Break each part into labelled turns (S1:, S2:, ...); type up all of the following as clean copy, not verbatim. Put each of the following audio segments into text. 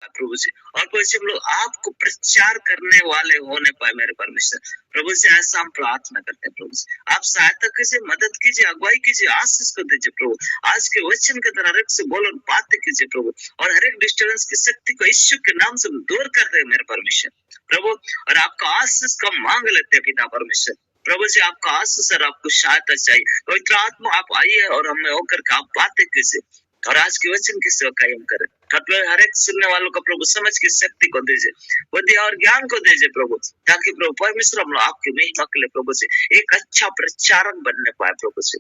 S1: पाए प्रभु जी, और प्रभु जी हम लोग आपको प्रचार करने वाले हो नहीं पाए मेरे परमेश्वर। प्रभु जी ऐसा हम प्रार्थना करते हैं प्रभु जी, आप सहायता कीजिए, मदद कीजिए, अगुवाई कीजिए, आशीष को दीजिए प्रभु। आज के वचन के द्वारा हर एक से बोलो, बातें कीजिए प्रभु, और हर एक डिस्टर्बेंस की शक्ति को यीशु के नाम से दूर कर दे मेरे परमेश्वर प्रभु। और आपका आशीष का मांग लेते हैं पिता परमेश्वर प्रभु जी, आपका आशीष और आपको सहायता चाहिए। पवित्र आत्मा आप आइए और हमें होकर के आप बातें कीजिए, और आज के वचन की सेवा कायम करें। हर एक सुनने वालों को प्रभु समझ की शक्ति को दीजिए, बुद्धि और ज्ञान को दीजिए प्रभु, ताकि प्रभु परमेश्वर हम लोग आपकी महिमा के लिए प्रभु जी एक अच्छा प्रचारक बनने पाए प्रभु जी।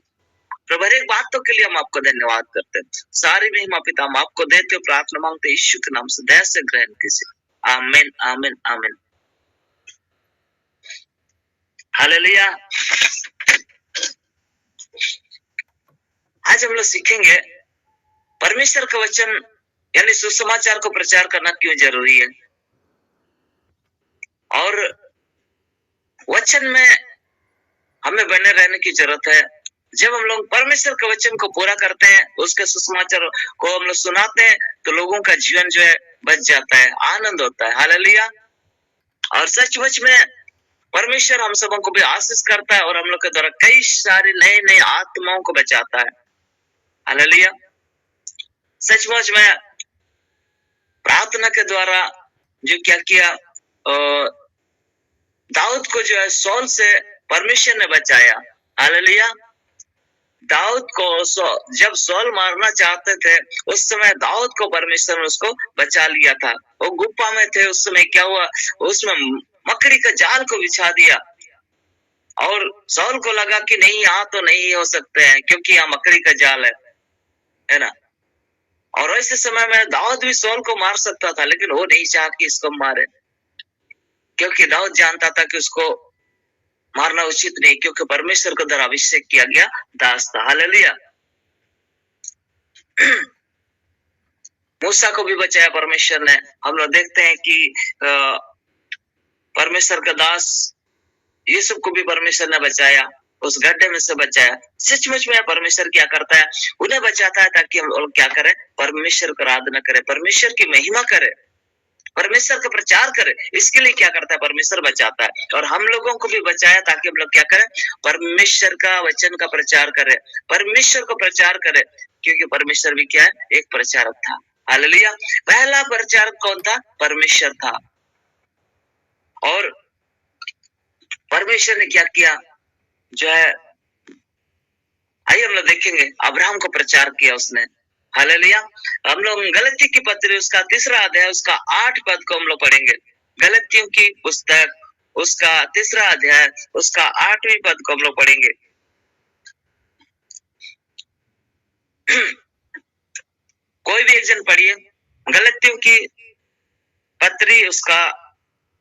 S1: प्रभु हर एक बातों के लिए हम आपको धन्यवाद करते हैं। सारी महिमा पिता हम आपको देते हो, प्रार्थना मांगते यीशु के नाम से, दया से ग्रहण कीजिए। आमीन आमीन आमीन। हालेलुया। आज हम लोग सीखेंगे परमेश्वर का वचन यानी सुसमाचार को प्रचार करना क्यों जरूरी है, और वचन में हमें बने रहने की जरूरत है। जब हम लोग परमेश्वर के वचन को पूरा करते हैं, उसके सुसमाचार को हम लोग सुनाते हैं, तो लोगों का जीवन जो है बच जाता है, आनंद होता है। हालेलुया। और सचमुच में परमेश्वर हम सबों को भी आशीष करता है, और हम लोग के द्वारा कई सारे नए नए आत्माओं को बचाता है। हालेलुया। सचमुच में प्रार्थना के द्वारा जो क्या किया, दाऊद को जो है सौल से परमेश्वर ने बचाया। हालेलुया। दाऊद को जब सौल मारना चाहते थे, उस समय दाऊद को परमेश्वर ने उसको बचा लिया था। वो गुफा में थे, उस समय क्या हुआ, उसमें मकड़ी का जाल को बिछा दिया, और सौल को लगा कि नहीं यहाँ तो नहीं हो सकते हैं, क्योंकि यहाँ मकड़ी का जाल है ना। और ऐसे समय में दाऊद भी सौल को मार सकता था, लेकिन वो नहीं चाहा कि इसको मारे, क्योंकि दाऊद जानता था कि उसको मारना उचित नहीं, क्योंकि परमेश्वर को द्वारा अभिषेक किया गया दास था। हालेलुया। मूसा को भी बचाया परमेश्वर ने। हम लोग देखते हैं कि परमेश्वर का दास यूसुफ को भी परमेश्वर ने बचाया, उस गड्ढे में से बचाया। सचमुच में परमेश्वर क्या करता है, उन्हें बचाता है ताकि हम लोग क्या करें, परमेश्वर को आराधना करें, परमेश्वर की महिमा करें, परमेश्वर का प्रचार करें। इसके लिए क्या करता है, परमेश्वर बचाता है। और हम लोगों को भी बचाया ताकि हम लोग क्या करें, परमेश्वर का वचन का प्रचार करें, परमेश्वर को प्रचार करें, क्योंकि परमेश्वर भी क्या है, एक प्रचारक था। हालेलुया। पहला प्रचारक कौन था, परमेश्वर था। और परमेश्वर ने क्या किया जो है, आइए हम लोग देखेंगे, अब्राहम को प्रचार किया उसने। हालेलुया। हम लोग गलती की पत्री उसका 3रा अध्याय उसका 8 पद को हम लोग पढ़ेंगे। गलतियों की पुस्तक उसका 3रा अध्याय उसका 8वीं पद को हम लोग पढ़ेंगे। कोई भी एक जन पढ़िए, गलतियों की पत्री उसका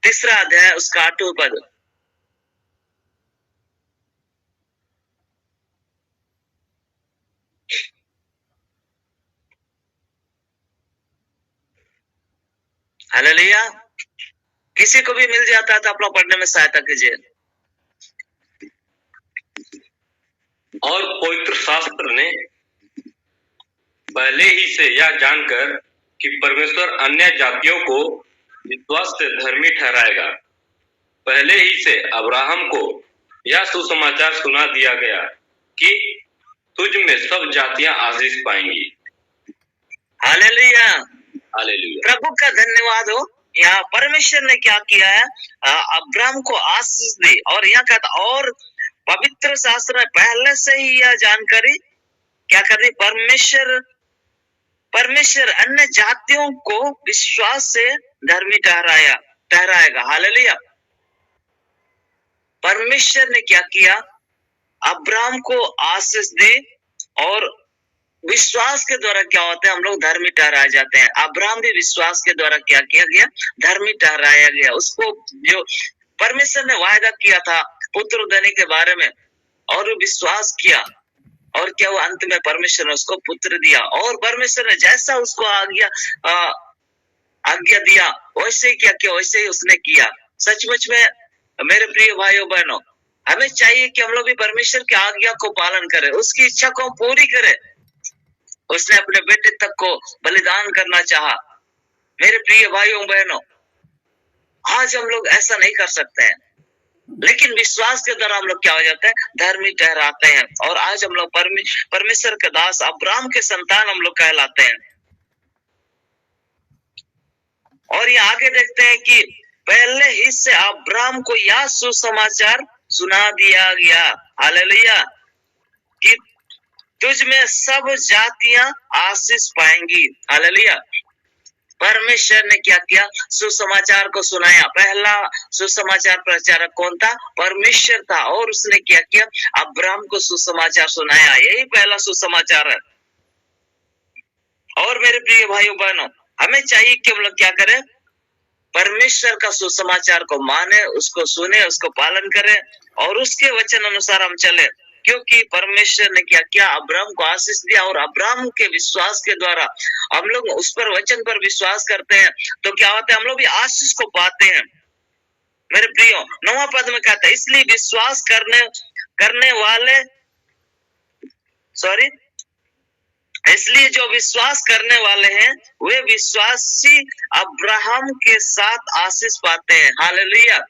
S1: 3रा अध्याय उसका 8वां पद। हालेलुया। किसी को भी मिल जाता है तो आप लोग पढ़ने में सहायता कीजिए।
S2: और पवित्र शास्त्र ने पहले ही से यह जानकर कि परमेश्वर अन्य जातियों को विश्वास से धर्मी ठहराएगा, पहले ही से अब्राहम को यह सुसमाचार सुना दिया गया कि तुझ में सब जातियां आशीष पाएंगी।
S1: हालेलुया।
S2: हालेलुया।
S1: प्रभु का धन्यवाद हो। यहाँ परमेश्वर ने क्या किया है, अब्राहम को आशीष दी। और यहाँ कहता, और पवित्र शास्त्र में पहले से ही यह जानकारी क्या कर रही, परमेश्वर अन्य जातियों को विश्वास से धर्मी ठहराएगा। हालेलुया। परमेश्वर ने क्या किया, अब्राहम को आशीष दी, और विश्वास के द्वारा क्या होता है, हम लोग धर्मी ठहराए जाते हैं। अब्राहम भी विश्वास के द्वारा क्या किया गया, धर्मी ठहराया गया। उसको जो परमेश्वर ने वायदा किया था पुत्र देने के बारे में, और विश्वास किया, और क्या वो अंत में परमेश्वर ने उसको पुत्र दिया। और परमेश्वर ने जैसा उसको आज्ञा दिया, वैसे ही क्या किया, वैसे ही उसने किया। सचमुच में मेरे प्रिय भाइयों बहनों, हमें चाहिए कि हम लोग भी परमेश्वर की आज्ञा को पालन करें, उसकी इच्छा को पूरी करें। उसने अपने बेटे तक को बलिदान करना चाहा, मेरे प्रिय भाइयों बहनों, आज हम लोग ऐसा नहीं कर सकते हैं, लेकिन विश्वास के द्वारा हम लोग क्या हो जाते हैं, धर्मी ठहराते हैं। और आज हम लोग परमेश्वर के दास अब्राहम के संतान हम लोग कहलाते हैं। और ये आगे देखते हैं कि पहले ही से अब्राहम को यह सुसमाचार सुना दिया गया, हालेलुया, कि तुझ में सब जातियां आशीष पाएंगी, हालेलुया। परमेश्वर ने क्या किया, सुसमाचार को सुनाया। पहला सुसमाचार प्रचारक कौन था, परमेश्वर था। और उसने क्या किया, अब्राहम को सुसमाचार सुनाया। यही पहला सुसमाचार है। और मेरे प्रिय भाइयों बहनों, हमें चाहिए कि हम लोग क्या करें, परमेश्वर का सुसमाचार को माने, उसको सुने, उसको पालन करें और उसके वचन अनुसार हम चले। क्योंकि परमेश्वर ने क्या किया, अब्राहम को आशीष दिया और अब्राहम के विश्वास के द्वारा हम लोग उस पर वचन पर विश्वास करते हैं तो क्या होता है, हम लोग भी आशीष को पाते हैं। मेरे प्रियो, 9वां पद में कहता है, इसलिए विश्वास करने वाले इसलिए जो विश्वास करने वाले हैं वे विश्वासी अब्राहम के साथ आशीष पाते हैं, हालेलुया।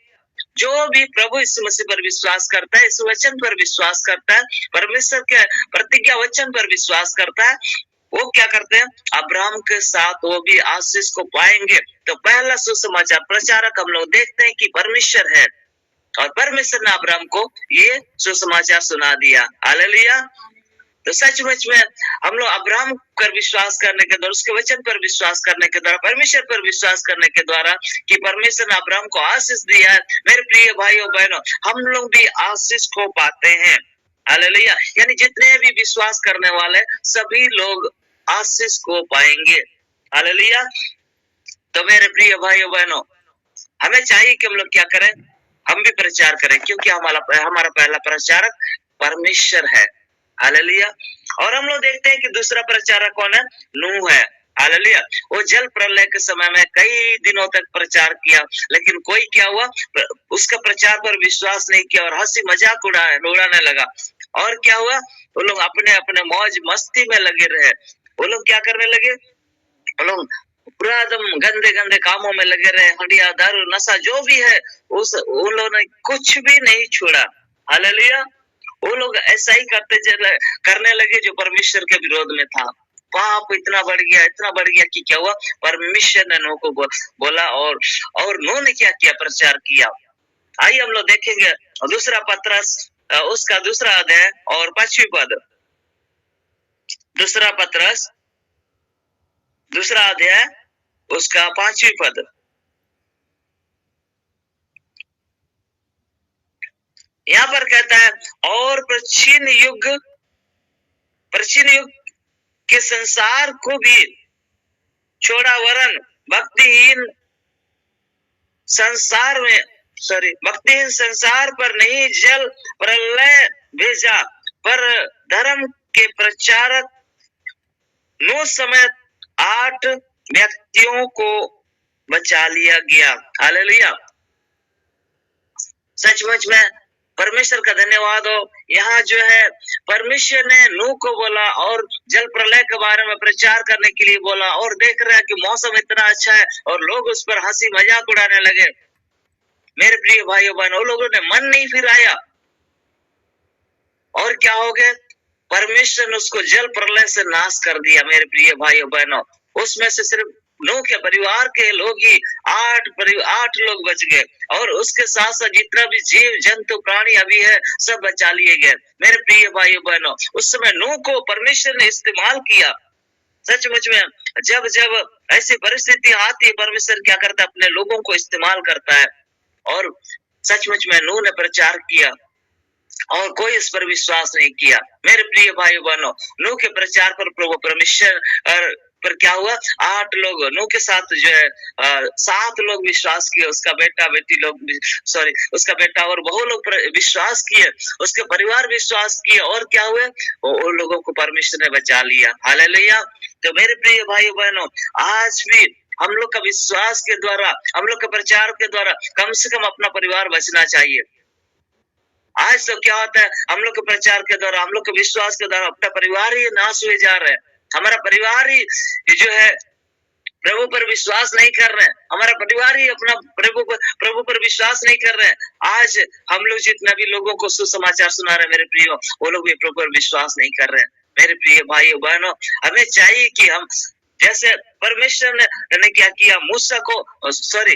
S1: जो भी प्रभु यीशु मसीह पर विश्वास करता है, इस वचन पर विश्वास करता है, परमेश्वर के प्रतिज्ञा वचन पर विश्वास करता है, वो क्या करते हैं, अब्राहम के साथ वो भी आशीष को पाएंगे। तो पहला सुसमाचार प्रचारक हम लोग देखते हैं कि परमेश्वर है और परमेश्वर ने अब्राहम को ये सुसमाचार सुना दिया, हालेलुया। तो सचमुच में हम लोग अब्राहम पर विश्वास करने के द्वारा, उसके वचन पर विश्वास करने के द्वारा, परमेश्वर पर विश्वास करने के द्वारा कि परमेश्वर ने अब्राहम को आशीष दिया है, मेरे प्रिय भाइयों बहनों, हम लोग भी आशीष को पाते हैं, हालेलुया। यानी जितने भी विश्वास करने वाले सभी लोग आशीष को पाएंगे, हालेलुया। तो मेरे प्रिय भाइयों बहनों, हमें चाहिए कि हम लोग क्या करें, हम भी प्रचार करें, क्योंकि हमारा पहला प्रचारक परमेश्वर है, हालेलुया। और हम लोग देखते हैं कि दूसरा प्रचारक कौन है, नूह है, हालेलुया। वो जल प्रलय के समय में कई दिनों तक प्रचार किया, लेकिन कोई क्या हुआ, उसका प्रचार पर विश्वास नहीं किया और हंसी मजाक उड़ाने लगा। और क्या हुआ, वो लोग अपने अपने मौज मस्ती में लगे रहे। वो लोग क्या करने लगे, वो लोग पूरा एकदम गंदे गंदे कामों में लगे रहे, हंडिया दारू नशा जो भी है उन लोगों ने कुछ भी नहीं छोड़ा, हालेलुया। वो लोग ऐसा ही करने लगे जो परमेश्वर के विरोध में था। पाप इतना बढ़ गया कि क्या हुआ, परमेश्वर ने नूह को बोला और नूह ने क्या किया, प्रचार किया। आइए हम लोग देखेंगे दूसरा पत्रस उसका दूसरा अध्याय और 5वीं पद। दूसरा पत्रस दूसरा अध्याय उसका 5वीं पद। यहाँ पर कहता है, और प्राचीन युग के संसार को भी छोड़ा, वरन भक्तिहीन संसार पर नहीं जल प्रलय भेजा, पर धर्म के प्रचारक नूह समेत 8 व्यक्तियों को बचा लिया गया, हालेलुया। सचमुच में परमेश्वर का धन्यवाद हो। यहाँ जो है परमेश्वर ने नूह को बोला और जल प्रलय के बारे में प्रचार करने के लिए बोला, और देख रहा है कि मौसम इतना अच्छा है और लोग उस पर हंसी मजाक उड़ाने लगे। मेरे प्रिय भाइयों बहनों, लोगों ने मन नहीं फिराया और क्या हो गए, परमेश्वर ने उसको जल प्रलय से नाश कर दिया। मेरे प्रिय भाइयों बहनों, उसमें से सिर्फ नूह के परिवार के लोग ही 8 लोग बच गए और उसके साथ साथ जितना भी जीव जंतु प्राणी अभी है सब बचा लिए गए। मेरे प्रिय भाइयों बहनों, उस समय नूह को परमेश्वर ने इस्तेमाल किया। सचमुच में जब जब ऐसी परिस्थिति आती है, परमेश्वर क्या करता है, अपने लोगों को इस्तेमाल करता है। और सचमुच में नूह ने प्रचार किया और कोई इस पर विश्वास नहीं किया। मेरे प्रिय भाइयों बहनों, नूह के प्रचार पर प्रभु परमेश्वर पर क्या हुआ, 8 लोग नूह के साथ जो है 7 लोग विश्वास किए, उसका बेटा और बहु लोग विश्वास किए, उसके परिवार विश्वास किए और क्या हुए, वो लोगों को परमेश्वर ने बचा लिया, हालेलुया। तो मेरे प्रिय भाइयों बहनों, आज भी हम लोग का विश्वास के द्वारा, हम लोग के प्रचार के द्वारा कम से कम अपना परिवार बचना चाहिए। आज तो क्या होता है, हम लोग के प्रचार के द्वारा, हम लोग के विश्वास के द्वारा अपना परिवार ही नाश हुए जा रहे हैं। हमारा परिवार ही जो है प्रभु पर विश्वास नहीं कर रहे हैं, हमारा परिवार ही अपना प्रभु पर विश्वास नहीं कर रहे हैं। आज हम लोग जितना भी लोगों को सुसमाचार सुना रहे हैं मेरे प्रियो, वो लोग भी प्रभु पर विश्वास नहीं कर रहे हैं। मेरे प्रिय भाइयों बहनों, हमें चाहिए कि हम जैसे परमेश्वर ने क्या किया, मूसा को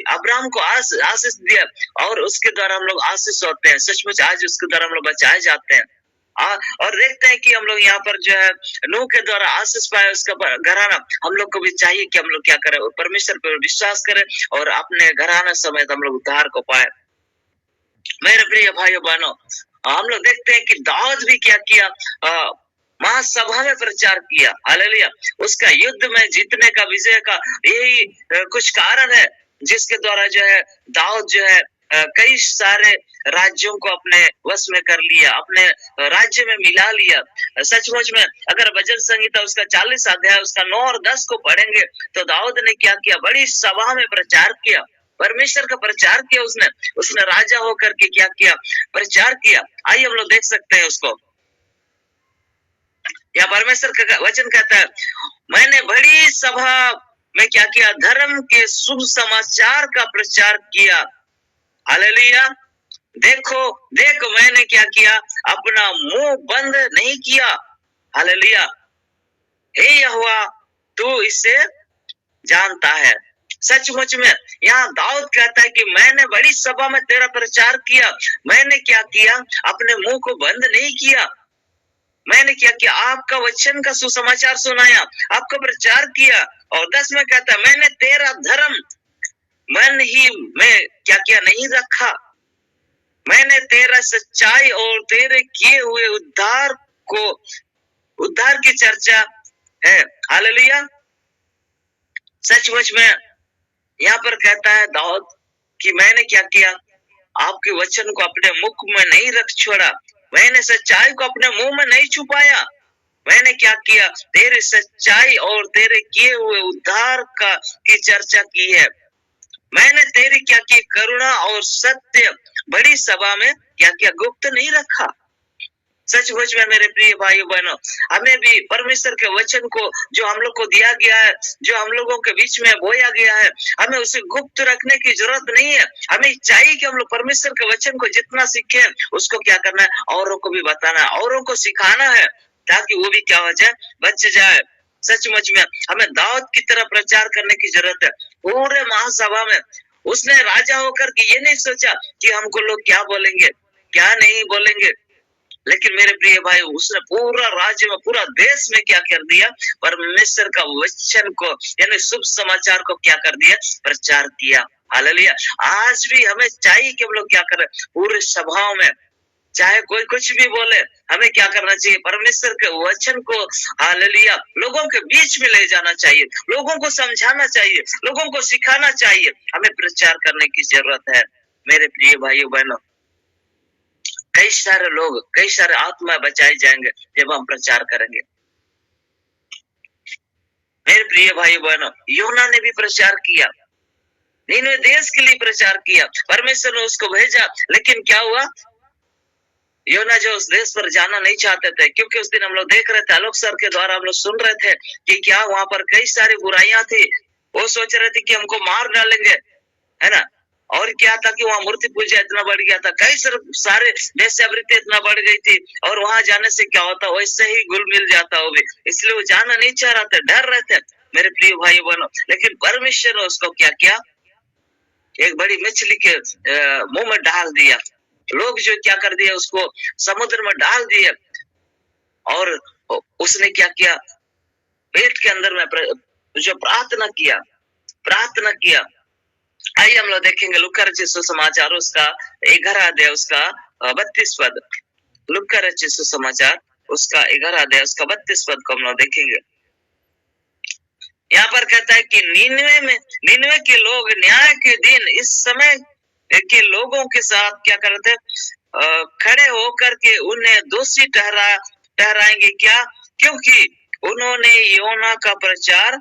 S1: अब्राहम को आशीष दिया और उसके द्वारा हम लोग आशीष होते हैं। सचमुच आज उसके द्वारा हम लोग बचाए जाते हैं। और देखते हैं कि हम लोग यहाँ पर जो है नूह के द्वारा आशीष पाए उसका घराना। हम लोग को भी चाहिए कि हम लोग क्या करें, परमेश्वर पर विश्वास करें और अपने घराना समेत हम लोग उद्धार को पाए। मेरे प्रिय भाइयों बहनों, हम लोग देखते हैं कि दाऊद भी क्या किया, महासभा में प्रचार किया। हालेलुया। उसका युद्ध में जीतने का, विजय का यही कुछ कारण है जिसके द्वारा जो है दाऊद जो है कई सारे राज्यों को अपने वश में कर लिया, अपने राज्य में मिला लिया। सचमुच में अगर भजन संहिता उसका 40 अध्याय उसका 9 और 10 को पढ़ेंगे तो दाऊद ने क्या किया, बड़ी सभा में प्रचार किया, परमेश्वर का प्रचार किया। उसने राजा होकर के क्या किया, प्रचार किया। आइए हम लोग देख सकते हैं उसको। या परमेश्वर का वचन कहता है, मैंने बड़ी सभा में क्या किया, धर्म के शुभ समाचार का प्रचार किया। हालेलुया। देखो मैंने क्या किया, अपना मुंह बंद नहीं किया। हालेलुया। हे यहोवा, तू इसे जानता है। सचमुच में यहाँ दाऊद कहता है कि मैंने बड़ी सभा में तेरा प्रचार किया। मैंने क्या किया, अपने मुंह को बंद नहीं किया। मैंने क्या किया, आपका वचन का सुसमाचार सुनाया, आपका प्रचार किया। और 10 में कहता है, मैंने तेरा धर्म मन ही में क्या किया, नहीं रखा। मैंने तेरा सच्चाई और तेरे किए हुए उद्धार की चर्चा है। हालेलुया। सचमुच में यहाँ पर कहता है दाऊद कि मैंने क्या किया, आपके वचन को अपने मुख में नहीं रख छोड़ा, मैंने सच्चाई को अपने मुंह में नहीं छुपाया। मैंने क्या किया, तेरी सच्चाई और तेरे किए हुए उद्धार की चर्चा की है। मैंने तेरी क्या की, करुणा और सत्य बड़ी सभा में क्या किया, गुप्त नहीं रखा। सचमुच में मेरे प्रिय भाइयों बहनों, हमें भी परमेश्वर के वचन को जो हम लोग को दिया गया है, जो हम लोगों के बीच में बोया गया है, हमें उसे गुप्त रखने की जरूरत नहीं है। हमें चाहिए कि हम लोग परमेश्वर के वचन को जितना सीखे उसको क्या करना है, औरों को भी बताना है, औरों को सिखाना है, ताकि वो भी क्या हो जाए, बच जाए। सचमुच में हमें दाऊद की तरह प्रचार करने की जरूरत है। पूरे महासभा में उसने राजा होकर के ये नहीं सोचा कि हमको लोग क्या बोलेंगे, क्या नहीं बोलेंगे, लेकिन मेरे प्रिय भाई उसने पूरा राज्य में, पूरा देश में क्या कर दिया, परमेश्वर का वचन को यानी शुभ समाचार को क्या कर दिया, प्रचार किया। हालेलुया। आज भी हमें चाहिए कि हम लोग क्या करें, पूरे सभाओं में चाहे कोई कुछ भी बोले, हमें क्या करना चाहिए, परमेश्वर के वचन को हालेलुया लोगों के बीच में ले जाना चाहिए, लोगों को समझाना चाहिए, लोगों को सिखाना चाहिए। हमें प्रचार करने की जरूरत है मेरे प्रिय भाइयों बहनों। कई सारे लोग, कई सारे आत्मा बचाए जाएंगे जब हम प्रचार करेंगे। मेरे प्रिय भाइयों बहनों, योना ने भी प्रचार किया, निनवे देश के लिए प्रचार किया, परमेश्वर ने उसको भेजा, लेकिन क्या हुआ, योना जो उस देश पर जाना नहीं चाहते थे, क्योंकि उस दिन हम लोग देख रहे थे, आलोक सर के द्वारा हम लोग सुन रहे थे कि क्या वहां पर कई सारी बुराइयां थी। वो सोच रहे थे कि हमको मार डालेंगे, है ना। और क्या था कि वहाँ मूर्ति पूजा इतना बढ़ गया था, कई सारे वेश्यावृत्ति इतना बढ़ गई थी, और वहां जाने से क्या होता, वैसे ही घुल मिल जाता वो भी, इसलिए वो जाना नहीं चाह रहा था, डर रहे थे मेरे प्रिय भाई बहनों। लेकिन परमेश्वर ने उसको क्या किया, एक बड़ी मछली के मुंह में डाल दिया। लोग जो क्या कर दिया, उसको समुद्र में डाल दिए, और उसने क्या किया, पेट के अंदर में जो प्रार्थना किया। आइए हम लोग देखेंगे लूका रचित सुसमाचार उसका 11 अध्याय उसका 32 पद। लूका रचित सुसमाचार उसका 11 अध्याय उसका 32 पद को हम लोग देखेंगे। यहाँ पर कहता है कि निनवे के लोग न्याय के दिन इस समय के लोगों के साथ क्या करते, खड़े होकर के उन्हें दोषी ठहराएंगे। क्या? क्योंकि उन्होंने योना का प्रचार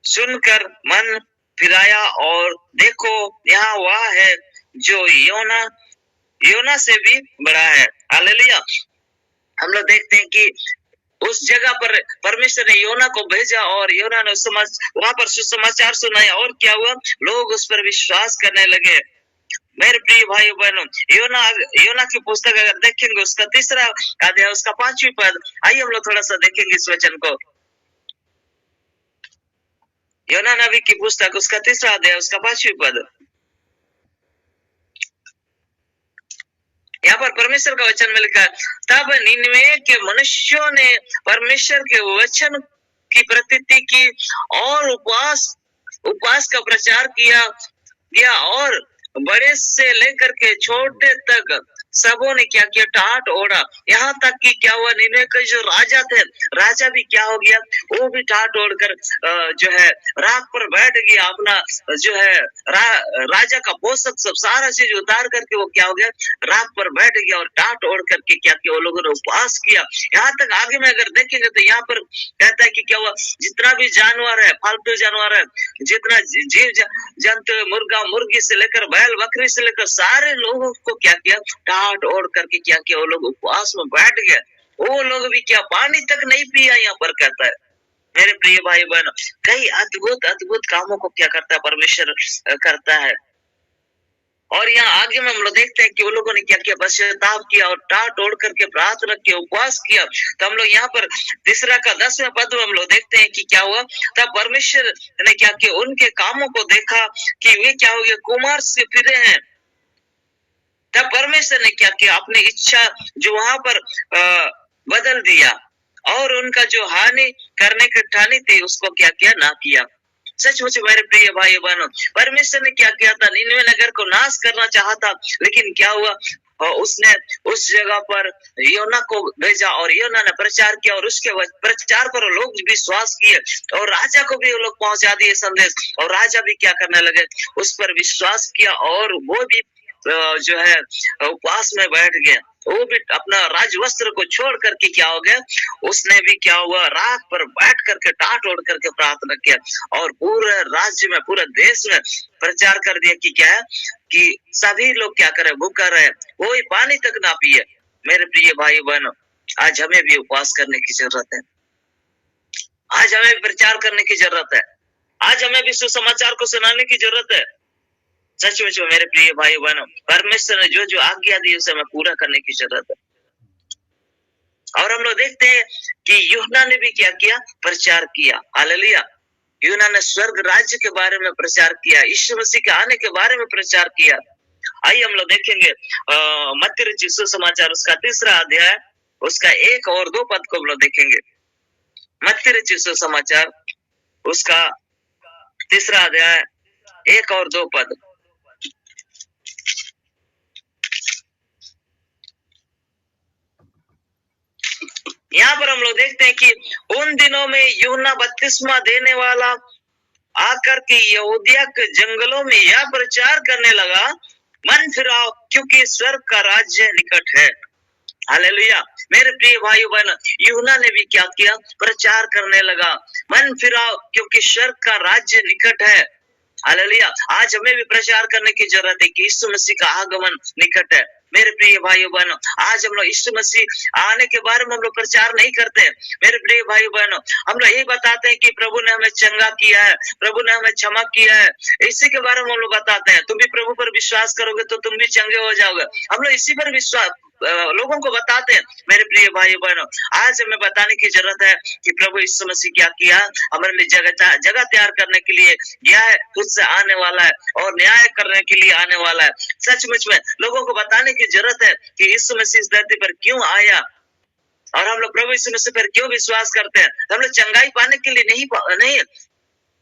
S1: सुनकर मन फिराया, और देखो यहाँ वह है जो योना से भी बड़ा है। हालेलुया। हम लोग देखते हैं कि उस जगह पर परमेश्वर ने योना को भेजा और योना ने वहां पर सुसमाचार सुनाया और क्या हुआ, लोग उस पर विश्वास करने लगे। मेरे प्रिय भाई बहनों, योना की पुस्तक अगर देखेंगे उसका 3रा अध्याय उसका 5वीं पद, आइए हम लोग थोड़ा सा देखेंगे इस वचन को। योना नबी की पुस्तक उसका 3रा अध्याय उसका 5वीं पद, यहाँ पर परमेश्वर का वचन में लिखा है, तब निनवे के मनुष्यों ने परमेश्वर के वचन की प्रतीति की और उपवास का प्रचार किया और बड़े से लेकर के छोटे तक सबों ने क्या किया, टाट ओढ़ा। यहाँ तक कि क्या हुआ, निनवे के जो राजा थे, राजा भी क्या हो गया, वो भी टाट ओढ़कर जो है राख पर बैठ गया। अपना जो है राजा का पोषक सब सारा चीज उतार करके वो क्या हो गया, राख पर बैठ गया और टाट ओढ़ करके क्या किया, वो लोगों ने उपवास किया। यहाँ तक आगे में अगर देखेंगे तो यहाँ पर कहता है कि क्या हुआ, जितना भी जानवर है, फालतू जानवर है, जितना जीव जंतु, मुर्गा मुर्गी से लेकर बैल बकरी से लेकर सारे लोगों को क्या किया, टाट ओढ़ करके क्या किया, वो लोग उपवास में बैठ गए। वो लोग भी क्या, पानी तक नहीं पिया। यहाँ पर कहता है मेरे प्रिय भाई बहनों, कई अद्भुत कामों को क्या करता है, परमेश्वर करता है। और यहाँ आगे में हम लोग देखते हैं कि वो लोगों ने क्या किया, पश्चाताप किया और टाट ओढ़ करके प्रार्थना किया, उपवास किया। तो हम लोग यहाँ पर 3रा का 10वें पद में हम लोग देखते हैं कि क्या हुआ, तब परमेश्वर ने क्या किया, उनके कामों को देखा कि वे क्या हो गए, कुमार से फिरे हैं। तब परमेश्वर ने क्या किया, अपनी इच्छा जो वहां पर बदल दिया और उनका जो हानि करने की ठानी थी उसको क्या किया, ना किया। सचमुच मेरे प्रिय भाई बहनों, परमेश्वर ने क्या किया था, निनवे नगर को नाश करना चाहता, लेकिन क्या हुआ, उसने उस जगह पर योना को भेजा और योना ने प्रचार किया और उसके प्रचार पर लोग विश्वास किए और राजा को भी वो लोग पहुंचा दिए संदेश, और राजा भी क्या करने लगे, उस पर विश्वास किया और वो भी जो है उपवास में बैठ गया। वो भी अपना राजवस्त्र को छोड़ करके क्या हो गया, उसने भी क्या हुआ, राख पर बैठ करके टाट ओढ़ करके प्रार्थना किया और पूरे राज्य में, पूरे देश में प्रचार कर दिया कि क्या है, कि सभी लोग क्या करे, भूखा रहे, कोई पानी तक ना पिए। मेरे प्रिय भाई बहनों, आज हमें भी उपवास करने की जरूरत है, आज हमें भी प्रचार करने की जरूरत है, आज हमें भी सुसमाचार को सुनाने की जरूरत है। सचमुच में मेरे प्रिय भाई बहनों, परमेश्वर ने जो जो आज्ञा दी उसे हमें पूरा करने की जरूरत है। और हम लोग देखते हैं कि यूहन्ना ने भी क्या किया, प्रचार किया। हालेलुया। यूहन्ना ने स्वर्ग राज्य के बारे में प्रचार किया, यीशु मसीह के आने के बारे में प्रचार किया। आइए हम लोग देखेंगे मत्ती रचित सुसमाचार उसका 3रा अध्याय उसका 1 और 2 पद को हम लोग देखेंगे। मत्ती रचित सुसमाचार उसका 3रा अध्याय 1 और 2 पद। यहाँ पर हम लोग देखते हैं कि उन दिनों में यूहन्ना बपतिस्मा देने वाला आकर के यहूदिया के जंगलों में यह प्रचार करने लगा, मन फिराओ क्योंकि स्वर्ग का राज्य निकट है। हालेलुया। मेरे प्रिय भाई बहन, यूहन्ना ने भी क्या किया, प्रचार करने लगा, मन फिराओ क्योंकि स्वर्ग का राज्य निकट है। हालेलुया। आज हमें भी प्रचार करने की जरूरत है कि यीशु मसीह का आगमन निकट है। मेरे प्रिय भाई बहनों, आज हम लोग यीशु मसीह आने के बारे में हम लोग प्रचार नहीं करते। मेरे प्रिय भाई बहनों, हम लोग यही बताते हैं कि प्रभु ने हमें चंगा किया है, प्रभु ने हमें क्षमा किया है, इसी के बारे में हम लोग बताते हैं। तुम भी प्रभु पर विश्वास करोगे तो तुम भी चंगे हो जाओगे। हम लोग इसी पर विश्वास लोगों को बताते हैं। मेरे प्रिय भाई बहनों, आज हमें बताने की जरूरत है कि प्रभु यीशु मसीह क्या किया, हमारे लिए जगह तैयार करने के लिए गया है, खुद से आने वाला है और न्याय करने के लिए आने वाला है। सचमुच में लोगों को बताने की जरूरत है कि यीशु मसीह इस धरती पर क्यों आया और हम लोग प्रभु यीशु मसीह पर क्यों विश्वास करते हैं। हम लोग चंगाई पाने के लिए नहीं।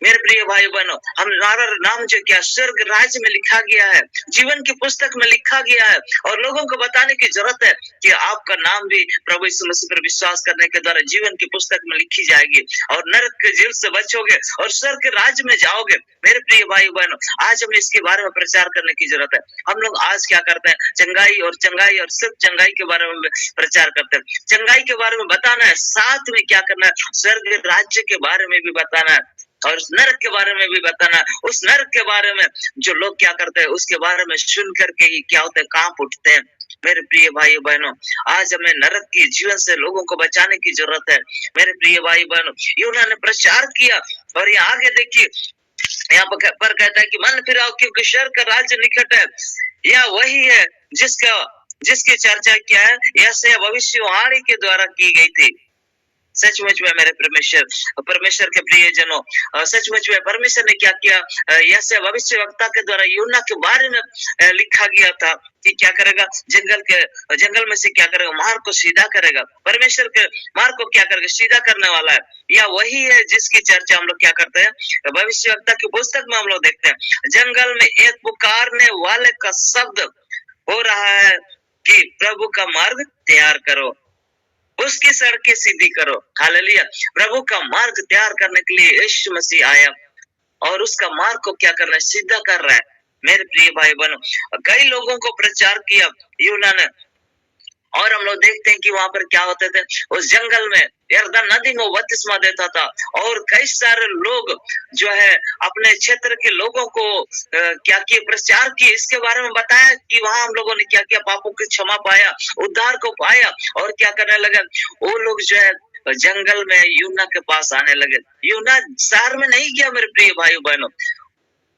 S1: मेरे प्रिय भाई बहनों, हमारा नाम जो क्या स्वर्ग राज्य में लिखा गया है, जीवन की पुस्तक में लिखा गया है, और लोगों को बताने की जरूरत है कि आपका नाम भी प्रभु यीशु मसीह पर विश्वास करने के द्वारा जीवन की पुस्तक में लिखी जाएगी और नरक के जेल से बचोगे और स्वर्ग के राज्य में जाओगे। मेरे प्रिय भाई बहनों, आज हमें इसके बारे में प्रचार करने की जरूरत है। हम लोग आज क्या करते हैं, चंगाई और सिर्फ चंगाई के बारे में प्रचार करते हैं। चंगाई के बारे में बताना है, साथ में क्या करना है, स्वर्ग राज्य के बारे में भी बताना है और उस नरक के बारे में भी बताना। उस नरक के बारे में जो लोग क्या करते हैं उसके बारे में सुन करके ही क्या होते हैं, कांप उठते हैं। मेरे प्रिय भाई बहनों, आज हमें नरक की जीवन से लोगों को बचाने की जरूरत है। मेरे प्रिय भाई बहनों, यूहन्ना ने प्रचार किया और यहाँ आगे देखिए, यहाँ पर कहता है कि मन फिराओ क्योंकि स्वर्ग का राज्य निकट है। यह वही है जिसकी चर्चा क्या है, यह भविष्यवाणी के द्वारा की गई थी। सचमुच में मेरे परमेश्वर के प्रियजनों, सचमुच में परमेश्वर ने क्या किया, यह भविष्यवक्ता के द्वारा यूहन्ना के बारे में लिखा गया था कि क्या करेगा, जंगल में से क्या करेगा, मार्ग को सीधा करेगा। परमेश्वर के मार्ग को क्या करेगा, सीधा करने वाला है। या वही है जिसकी चर्चा हम लोग क्या करते हैं, भविष्यवक्ता की पुस्तक में हम लोग देखते हैं। जंगल में एक पुकारने वाले का शब्द हो रहा है कि प्रभु का मार्ग तैयार करो, उसकी सड़कें सीधी करो। हालेलुया। प्रभु का मार्ग तैयार करने के लिए यीशु मसीह आया और उसका मार्ग को क्या कर रहा है, सीधा कर रहा है। मेरे प्रिय भाई बहनों, कई लोगों को प्रचार किया यूहन्ना ने, और हम लोग देखते हैं कि वहां पर क्या होते थे, उस जंगल में यरदन नदी में बपतिस्मा देता था और कई सारे लोग जो है अपने क्षेत्र के लोगों को क्या किए, प्रचार किए, इसके बारे में बताया कि वहां हम लोगों ने क्या किया, पापों की क्षमा पाया, उद्धार को पाया। और क्या करने लगे वो लोग जो है, जंगल में यूहन्ना के पास आने लगे। यूहन्ना शहर में नहीं गया मेरे प्रिय भाई बहनों,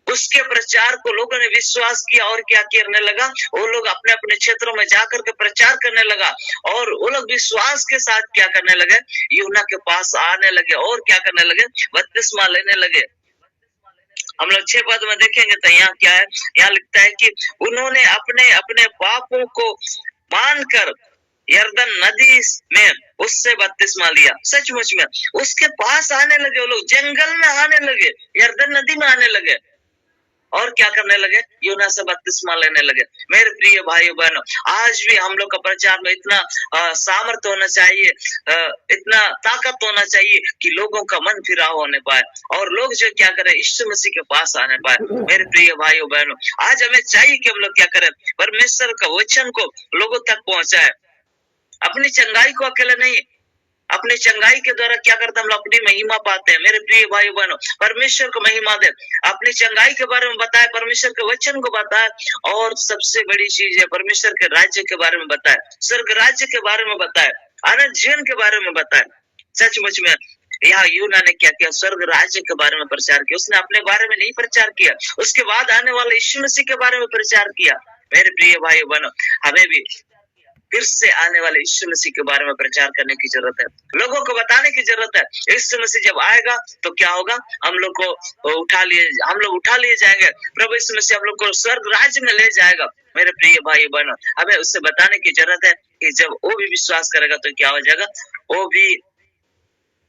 S1: उसके प्रचार को लोगों ने विश्वास किया और क्या करने लगा, वो लोग अपने अपने क्षेत्रों में जाकर के प्रचार करने लगा और वो लोग विश्वास के साथ क्या करने लगे, यूहन्ना के पास आने लगे और क्या करने लगे, बपतिस्मा लेने लगे। हम लोग 6 पद में देखेंगे तो यहाँ क्या है, यहाँ लिखता है कि उन्होंने अपने अपने पापों को मानकर यरदन नदी में उससे बपतिस्मा लिया। सचमुच में उसके पास आने लगे, वो लोग जंगल में आने लगे, यरदन नदी में आने लगे और क्या करने लगे, यूहन्ना से बपतिस्मा लेने लगे। मेरे प्रिय भाइयों बहनों, आज भी हम लोग का प्रचार में इतना सामर्थ्य होना चाहिए, इतना ताकत होना चाहिए कि लोगों का मन फिराव होने पाए और लोग जो क्या करें, यीशु मसीह के पास आने पाए। मेरे प्रिय भाइयों बहनों, आज हमें चाहिए कि हम लोग क्या करें, परमेश्वर का वचन को लोगों तक पहुंचाए। अपनी चंगाई को अकेले नहीं, अपनी चंगाई के द्वारा क्या करते हैं, हम लोग अपनी महिमा पाते हैं। मेरे प्रिय भाई बहनों, परमेश्वर को महिमा दे, अपनी चंगाई के बारे में बताए, परमेश्वर के वचन को बताए और सबसे बड़ी चीज है परमेश्वर के राज्य के बारे में बताए, स्वर्ग राज्य के बारे में बताए, अनंत जीवन के बारे में बताए। सचमुच में यहाँ यूहन्ना ने क्या किया, स्वर्ग राज्य के बारे में प्रचार किया। उसने अपने बारे में नहीं प्रचार किया, उसके बाद आने वाले यीशु मसीह के बारे में प्रचार किया। मेरे प्रिय भाई बहनों, हमें भी फिर से आने वाले यीशु मसीह के बारे में प्रचार करने की जरूरत है, लोगों को बताने की जरूरत है। यीशु मसीह जब आएगा तो क्या होगा, हम लोग को उठा लिए जाएंगे। प्रभु यीशु मसीह हम लोग को स्वर्ग राज्य में ले जाएगा। मेरे प्रिय भाई बहनों, हमें उससे बताने की जरूरत है कि जब वो भी विश्वास करेगा तो क्या हो जाएगा, वो भी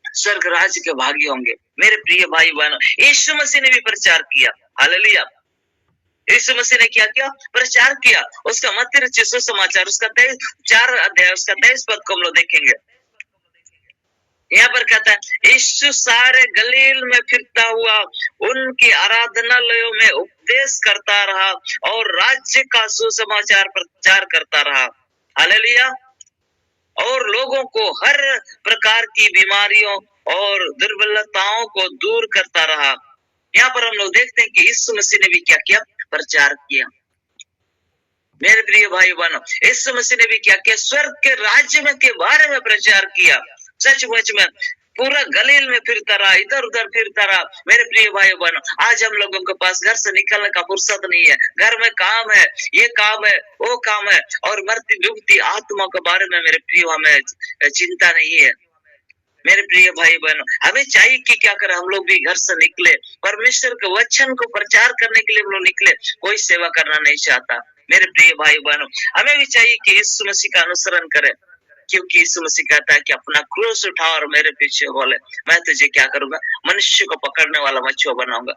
S1: स्वर्ग राज्य के भागी होंगे। मेरे प्रिय भाई बहनों, यीशु मसीह ने भी प्रचार किया। हालेलुया। यीशु मसीह ने क्या किया, प्रचार किया। उसका मत्ती रचित सुसमाचार, उसका 4 अध्याय, उसका 23 पद को हम लोग देखेंगे। यहाँ पर कहता है, यीशु सारे गलील में फिरता हुआ उनकी आराधनालयों में उपदेश करता रहा और राज्य का सुसमाचार प्रचार करता रहा। हालेलुया। और लोगों को हर प्रकार की बीमारियों और दुर्बलताओं को दूर करता रहा। यहाँ पर हम लोग देखते हैं कि यीशु मसीह ने भी क्या किया, प्रचार किया। मेरे प्रिय भाई बहनों, यीशु मसीह ने भी क्या किया, स्वर्ग के राज्य में के बारे में प्रचार किया। सचमुच में पूरा गलील में फिरता रहा, इधर उधर फिरता रहा। मेरे प्रिय भाई बहनों, आज हम लोगों के पास घर से निकलने का फुर्सत नहीं है, घर में काम है, ये काम है, वो काम है, और मरती डूबती आत्मा के बारे में मेरे प्रिय हमें चिंता नहीं है। मेरे प्रिय भाई बहनों, हमें चाहिए कि क्या करें, हम लोग भी घर से निकले, परमेश्वर के वचन को प्रचार करने के लिए हम लोग निकले। कोई सेवा करना नहीं चाहता। मेरे प्रिय भाई बहनों, हमें भी चाहिए कि यीशु मसीह का अनुसरण करें, क्योंकि यीशु मसीह कहता है कि अपना क्रूस उठाओ और मेरे पीछे बोले, मैं तुझे क्या करूंगा, मनुष्य को पकड़ने वाला मछुआ बनाऊंगा।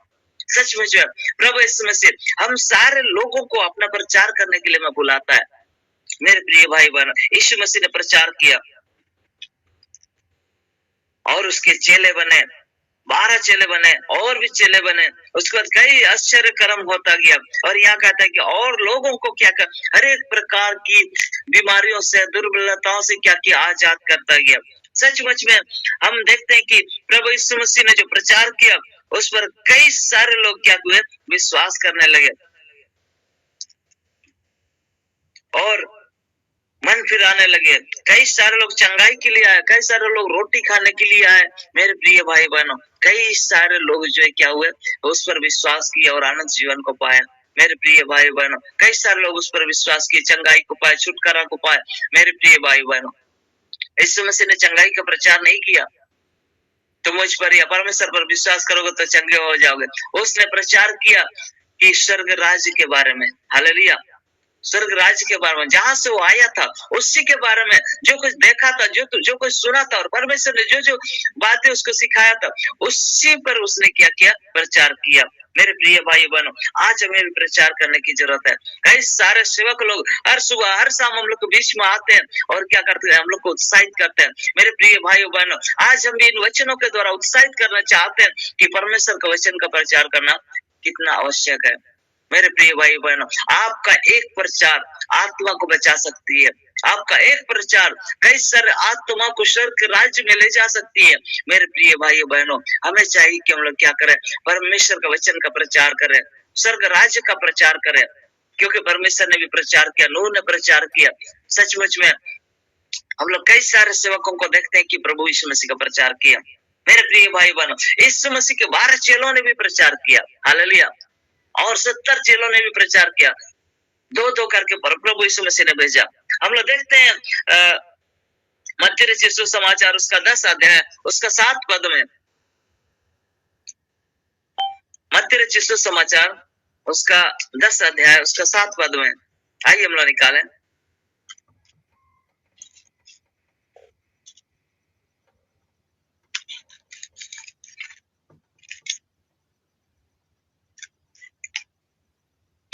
S1: सच में जो प्रभु यीशु मसीह हम सारे लोगों को अपना प्रचार करने के लिए मैं बुलाता है। मेरे प्रिय भाई बहनों, यीशु मसीह ने प्रचार किया और उसके चेले बने, 12 चेले बने और भी चेले बने। उसके बाद कई आश्चर्य कर्म होता गया और यहाँ कहता है कि और लोगों को क्या कर, हर एक प्रकार की बीमारियों से, दुर्बलताओं से क्या किया, आजाद करता गया। सचमुच में हम देखते हैं कि प्रभु यीशु मसीह ने जो प्रचार किया उस पर कई सारे लोग क्या हुए, विश्वास करने लगे। और मन फिराने लगे। कई सारे लोग चंगाई के लिए आए, कई सारे लोग रोटी खाने के लिए आए। मेरे प्रिय भाई बहनों, कई सारे लोग जो है क्या हुए, उस पर विश्वास किए और आनंद जीवन को पाया। मेरे प्रिय भाई बहनों, कई सारे लोग उस पर विश्वास किए, चंगाई को पाए, छुटकारा को पाए। मेरे प्रिय भाई बहनों, यीशु मसीह ने चंगाई का प्रचार नहीं किया, तुम मुझ पर या परमेश्वर पर विश्वास करोगे तो चंगे हो जाओगे। उसने प्रचार किया कि स्वर्ग राज्य के बारे में, हालेलुया, स्वर्ग राज्य के बारे में, जहां से वो आया था उसी के बारे में, जो कुछ देखा था, जो कुछ सुना था, और परमेश्वर ने जो जो बातें उसको सिखाया था, उसी पर उसने क्या किया, प्रचार किया। मेरे प्रिय भाई बहनों, आज हमें भी प्रचार करने की जरूरत है। कई सारे सेवक लोग हर सुबह हर शाम हम लोग के बीच में आते हैं और क्या करते हैं, हम लोग को उत्साहित करते हैं। मेरे प्रिय भाई बहनों, आज हम भी इन वचनों के द्वारा उत्साहित करना चाहते हैं कि परमेश्वर के वचन का प्रचार करना कितना आवश्यक है। मेरे प्रिय भाई बहनों, आपका एक प्रचार आत्मा को बचा सकती है। आपका एक प्रचार कई सारे आत्मा को स्वर्ग के राज्य में ले जा सकती है। मेरे प्रिय भाई बहनों, हमें चाहिए कि हम लोग क्या करें, परमेश्वर का वचन का प्रचार करें, स्वर्ग राज्य का प्रचार करें, क्योंकि परमेश्वर ने भी प्रचार किया, नूह ने प्रचार किया। सचमुच में हम लोग कई सारे सेवकों को देखते हैं कि प्रभु यीशु मसीह का प्रचार किया। मेरे प्रिय भाई बहनों, यीशु मसीह के 12 चेलों ने भी प्रचार किया, हालेलुया, और 70 चेलों ने भी प्रचार किया। दो दो करके प्रभु यीशु मसीह ने भेजा। हम लोग देखते हैं मत्ती रचित सुसमाचार उसका 10 अध्याय उसका 7 पद में, मत्ती रचित सुसमाचार उसका 10 अध्याय उसका 7 पद में, आइए हम लोग निकालें।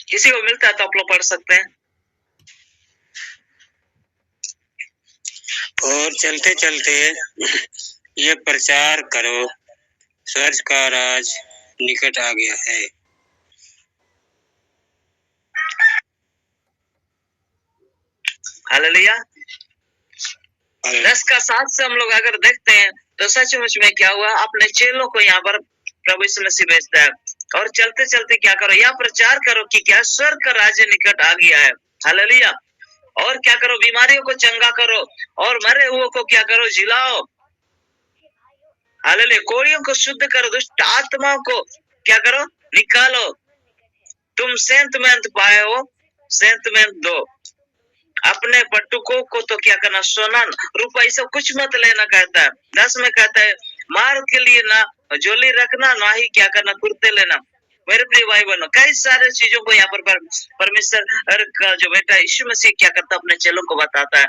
S1: किसी को मिलता है तो आप लोग पढ़ सकते हैं।
S3: और चलते चलते ये प्रचार करो, स्वर्ग का राज निकट आ गया है।
S1: हालेलुया। 10 का 7 से हम लोग अगर देखते हैं तो सचमुच में क्या हुआ, अपने चेलों को यहाँ पर प्रभु यीशु मसीह भेजता है, और चलते चलते क्या करो, यह प्रचार करो कि क्या स्वर्ग का राज्य निकट आ गया है। हालेलुया। और क्या करो, बीमारियों को चंगा करो, और मरे हुए को क्या करो, जिलाओ। हालेलुया। कोड़ियों को शुद्ध करो, दुष्ट आत्माओं को क्या करो, निकालो। तुम सेंत मेंत पाए हो, सेंत मेंत दो। अपने पट्टुकों को तो क्या करना, सोना रुपया सब कुछ मत लेना कहता है। 10 में कहता है, मार के लिए ना जोली रखना, ना ही क्या करना, कुर्ते लेना। मेरे प्रिय भाई बहनों, कई सारे चीजों को यहाँ पर परमेश्वर का जो बेटा यीशु मसीह क्या करता है, अपने चेलों को बताता है।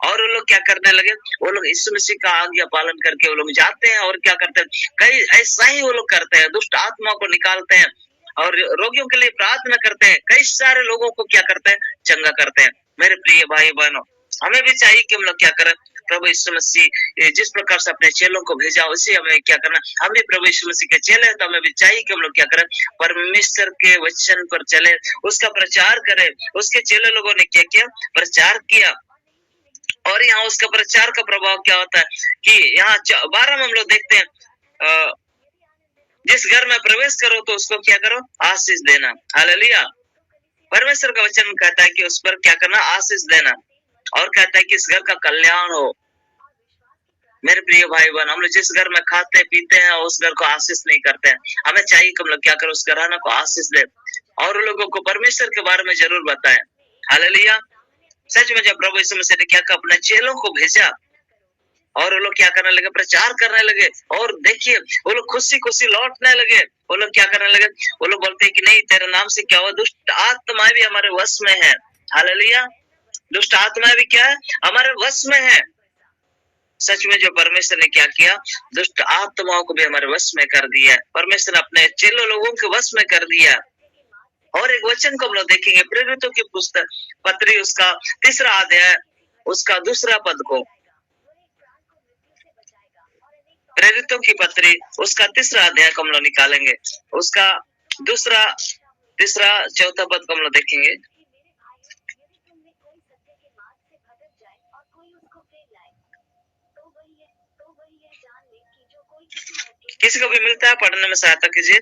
S1: और वो लोग क्या करने लगे, वो लोग यीशु मसीह का आज्ञा पालन करके वो लोग जाते हैं और क्या करते हैं, कई ऐसा ही वो लोग करते हैं, दुष्ट आत्मा को निकालते हैं और रोगियों के लिए प्रार्थना करते हैं, कई सारे लोगों को क्या करते हैं, चंगा करते हैं। मेरे प्रिय भाई बहनों, हमें भी चाहिए कि हम लोग क्या करें, प्रभु यीशु मसीह जिस प्रकार से अपने चेलों को भेजा, उसे हमें क्या करना, हम भी प्रभु यीशु मसीह के चेले हैं, तो हमें भी चाहिए कि हम लोग क्या करें, परमेश्वर के वचन पर चले, उसका प्रचार करें। उसके चेले लोगों ने क्या किया, प्रचार किया। और यहाँ उसका प्रचार का प्रभाव क्या होता है कि यहाँ 12 में हम लोग देखते हैं, जिस घर में प्रवेश करो तो उसको क्या करो, आशीष देना। हालेलुया। परमेश्वर का वचन कहता है कि उस पर क्या करना, आशीष देना, और कहता है कि इस घर का कल्याण हो। मेरे प्रिय भाई बहन, हम लोग जिस घर में खाते पीते हैं उस घर को आशीष नहीं करते हैं। हमें चाहिए कि हम लोग क्या करें, उस घराना को आशीष दे और लोगों को परमेश्वर के बारे में जरूर बताएं। हालेलुया। सच में जब प्रभु यीशु मसीह ने क्या कहा, अपने चेलों को भेजा और वो लोग क्या करने लगे, प्रचार करने लगे, और देखिए वो लोग खुशी खुशी लौटने लगे। वो लोग क्या करने लगे, वो लोग बोलते हैं कि नहीं, तेरे नाम से क्या हुआ, दुष्ट आत्माएं भी हमारे वश में है। हालेलुया। दुष्ट आत्माएं भी क्या है, हमारे वश में है। सच में जो परमेश्वर ने क्या किया, दुष्ट आत्माओं को भी हमारे वश में कर दिया। परमेश्वर ने अपने चेलों लोगों के वश में कर दिया। और एक वचन को हम लोग देखेंगे, प्रेरितों की पुस्तक पत्री उसका 3 अध्याय उसका 2 पद को, प्रेरितों की पत्री उसका 3 अध्याय को हम लोग निकालेंगे, उसका 2, 3, 4 पद को हम लोग देखेंगे। किसी को भी मिलता है पढ़ने में सहायता कीजिए।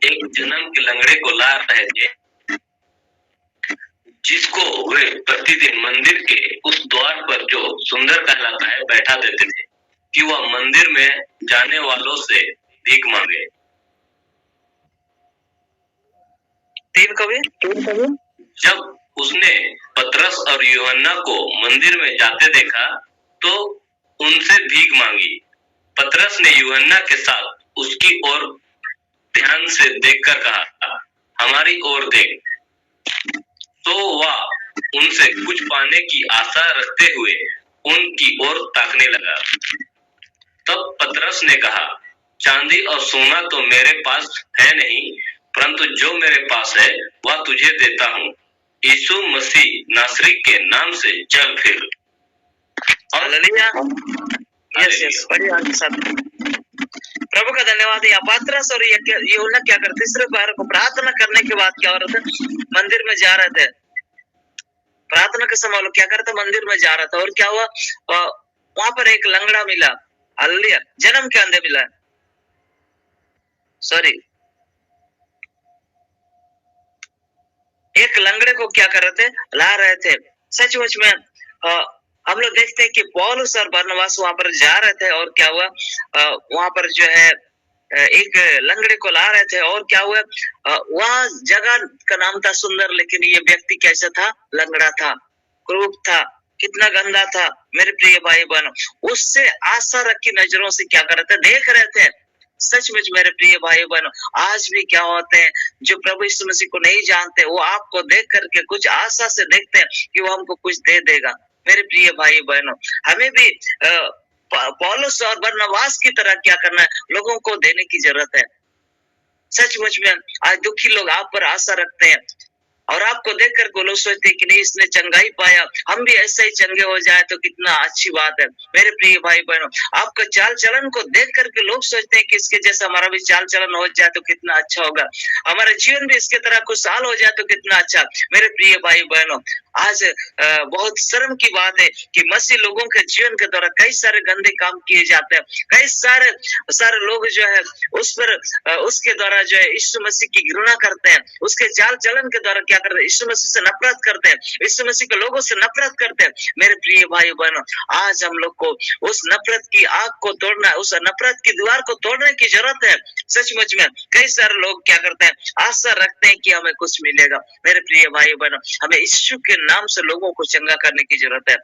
S2: एक जन्म के लंगड़े को ला रहे थे, जिसको वे प्रतिदिन मंदिर के उस द्वार पर जो सुंदर कहलाता है बैठा देते थे कि वह मंदिर में जाने वालों से भीख मांगे।
S1: 3 कवि।
S2: जब उसने पतरस और यूहन्ना को मंदिर में जाते देखा तो उनसे भीख मांगी। पतरस ने यूहन्ना के साथ उसकी ओर ध्यान से देखकर कहा, हमारी ओर देख। तो वह उनसे कुछ पाने की आशा रखते हुए उनकी ओर ताकने लगा। तब पतरस ने कहा, चांदी और सोना तो मेरे पास है नहीं, परंतु जो मेरे पास है वह तुझे देता हूँ। यीशु मसीह नासरी के नाम से चल फिर।
S1: हालेलुया। यस पढ़िए आगे साथ। प्रभु का धन्यवाद। या पतरस और यूहन्ना क्या करते, तीसरे पहर को प्रार्थना करने के बाद क्या हो रहा था, मंदिर में जा रहे थे। प्रार्थना के समय लोग क्या करते, मंदिर में जा रहा था और क्या हुआ, वहां पर एक लंगड़ा मिला। हालेलुया। जन्म के अंधे मिला, सॉरी, एक लंगड़े को क्या कर रहे थे, ला रहे थे। सचमुच में हम लोग देखते हैं कि पौलुस और बरनबास वहां पर जा रहे थे और क्या हुआ, वहां पर जो है एक लंगड़े को ला रहे थे और क्या हुआ, वहां जगह का नाम था सुंदर, लेकिन ये व्यक्ति कैसा था, लंगड़ा था, क्रूप था, कितना गंदा था। मेरे प्रिय भाई बहनों, उससे आशा रखी नजरों से क्या कर रहे थे, देख रहे थे। सचमुच मेरे प्रिय भाई बहनों, आज भी क्या होते हैं, जो प्रभु यीशु मसीह को नहीं जानते, वो आपको देख करके कुछ आशा से देखते हैं कि वो हमको कुछ दे देगा। मेरे प्रिय भाई बहनों, हमें भी पौलुस और बरनबास की तरह क्या करना है, लोगों को देने की जरूरत है। सचमुच में आज दुखी लोग आप पर आशा रखते हैं और आपको देख कर लोग सोचते हैं कि नहीं, इसने चंगाई पाया, हम भी ऐसे ही चंगे हो जाए तो कितना अच्छी बात है। मेरे प्रिय भाई बहनों, आपका चाल चलन को देख करके लोग सोचते हैं कि इसके जैसा हमारा भी चाल चलन हो जाए तो कितना अच्छा होगा, हमारा जीवन भी इसके तरह खुशहाल हो जाए तो कितना अच्छा। मेरे प्रिय भाई बहनों, आज बहुत शर्म की बात है कि मसीह लोगों के जीवन के द्वारा कई सारे गंदे काम किए जाते हैं। कई सारे लोग जो है उस पर उसके द्वारा जो है यीशु मसीह की घृणा करते हैं, उसके चाल चलन के द्वारा क्या करते हैं, यीशु मसीह से नफरत करते हैं, यीशु मसीह के लोगों से नफरत करते हैं। मेरे प्रिय भाई बहनों, आज हम लोग को उस नफरत की आग को तोड़ना है, उस नफरत की दीवार को तोड़ने की जरूरत है। सचमुच में कई सारे लोग क्या करते हैं, आशा रखते हैं कि हमें कुछ मिलेगा। मेरे प्रिय भाई बहनों, हमें यीशु के नाम से लोगों को चंगा करने की जरूरत है।